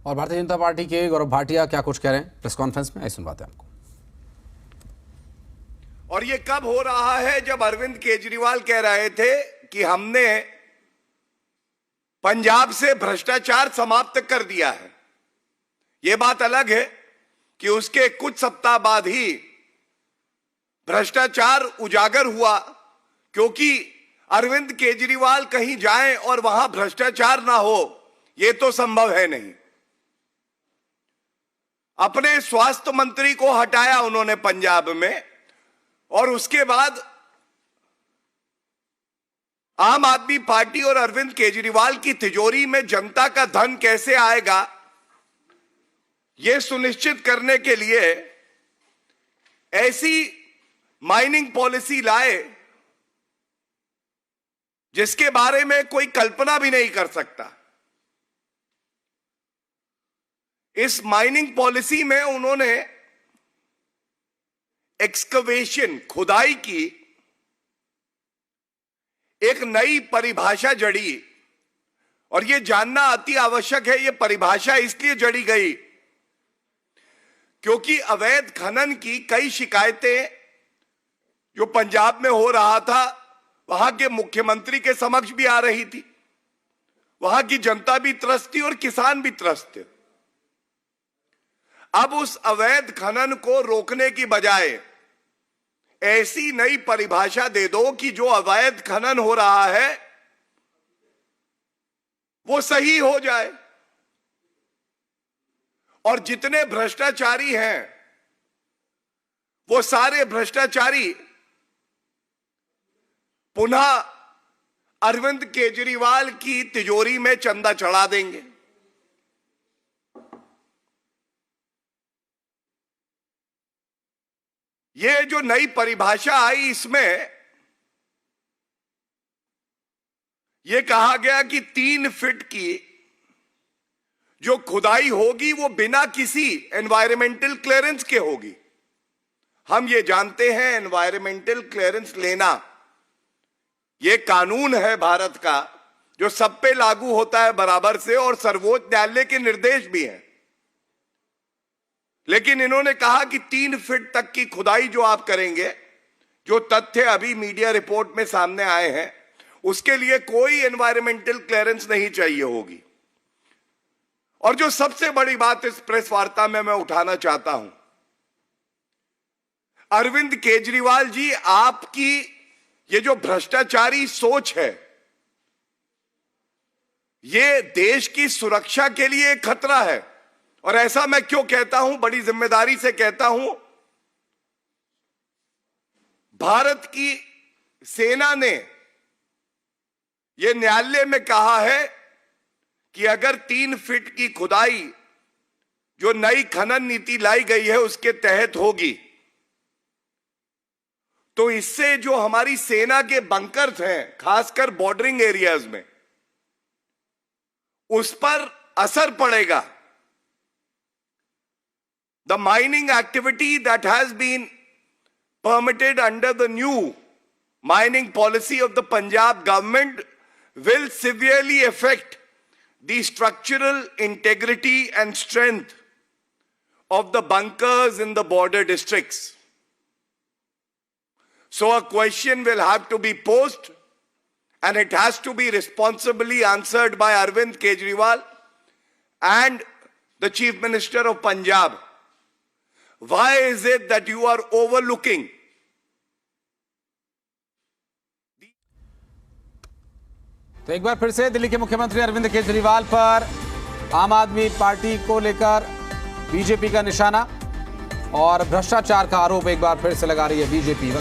और भारतीय जनता पार्टी के गौरव भाटिया क्या कुछ कह रहे हैं प्रेस कॉन्फ्रेंस में, ऐसे सुनवाते हैं आपको। और ये कब हो रहा है? जब अरविंद केजरीवाल कह रहे थे कि हमने पंजाब से भ्रष्टाचार समाप्त कर दिया है। यह बात अलग है कि उसके कुछ सप्ताह बाद ही भ्रष्टाचार उजागर हुआ, क्योंकि अरविंद केजरीवाल कहीं जाएं और वहां भ्रष्टाचार ना हो, यह तो संभव है नहीं। अपने स्वास्थ्य मंत्री को हटाया उन्होंने पंजाब में, और उसके बाद आम आदमी पार्टी और अरविंद केजरीवाल की तिजोरी में जनता का धन कैसे आएगा, यह सुनिश्चित करने के लिए ऐसी माइनिंग पॉलिसी लाए जिसके बारे में कोई कल्पना भी नहीं कर सकता। इस माइनिंग पॉलिसी में उन्होंने एक्सकवेशन, खुदाई की एक नई परिभाषा जड़ी, और यह जानना अति आवश्यक है। यह परिभाषा इसलिए जड़ी गई क्योंकि अवैध खनन की कई शिकायतें जो पंजाब में हो रहा था, वहां के मुख्यमंत्री के समक्ष भी आ रही थी। वहां की जनता भी त्रस्त थी और किसान भी त्रस्त थे। अब उस अवैध खनन को रोकने की बजाय ऐसी नई परिभाषा दे दो कि जो अवैध खनन हो रहा है वो सही हो जाए, और जितने भ्रष्टाचारी हैं वो सारे भ्रष्टाचारी पुनः अरविंद केजरीवाल की तिजोरी में चंदा चढ़ा देंगे। ये जो नई परिभाषा आई, इसमें यह कहा गया कि 3 फीट की जो खुदाई होगी वो बिना किसी एनवायरमेंटल क्लियरेंस के होगी। हम ये जानते हैं एनवायरमेंटल क्लियरेंस लेना ये कानून है भारत का, जो सब पे लागू होता है बराबर से, और सर्वोच्च न्यायालय के निर्देश भी हैं। लेकिन इन्होंने कहा कि 3 फीट तक की खुदाई जो आप करेंगे, जो तथ्य अभी मीडिया रिपोर्ट में सामने आए हैं, उसके लिए कोई एनवायरमेंटल क्लियरेंस नहीं चाहिए होगी। और जो सबसे बड़ी बात इस प्रेस वार्ता में मैं उठाना चाहता हूं, अरविंद केजरीवाल जी, आपकी ये जो भ्रष्टाचारी सोच है, ये देश की सुरक्षा के लिए एक खतरा है। और ऐसा मैं क्यों कहता हूं, बड़ी जिम्मेदारी से कहता हूं। भारत की सेना ने यह न्यायालय में कहा है कि अगर 3 फीट की खुदाई जो नई खनन नीति लाई गई है उसके तहत होगी, तो इससे जो हमारी सेना के बंकर्स हैं, खासकर बॉर्डरिंग एरियाज में, उस पर असर पड़ेगा। The mining activity that has been permitted under the new mining policy of the Punjab government will severely affect the structural integrity and strength of the bunkers in the border districts. So a question will have to be posed, and it has to be responsibly answered by Arvind Kejriwal and the Chief Minister of Punjab. Why is it that you are overlooking? तो एक बार फिर से दिल्ली के मुख्यमंत्री अरविंद केजरीवाल पर आम आदमी party को लेकर बीजेपी का निशाना और भ्रष्टाचार का आरोप एक बार फिर से लगा रही है बीजेपी।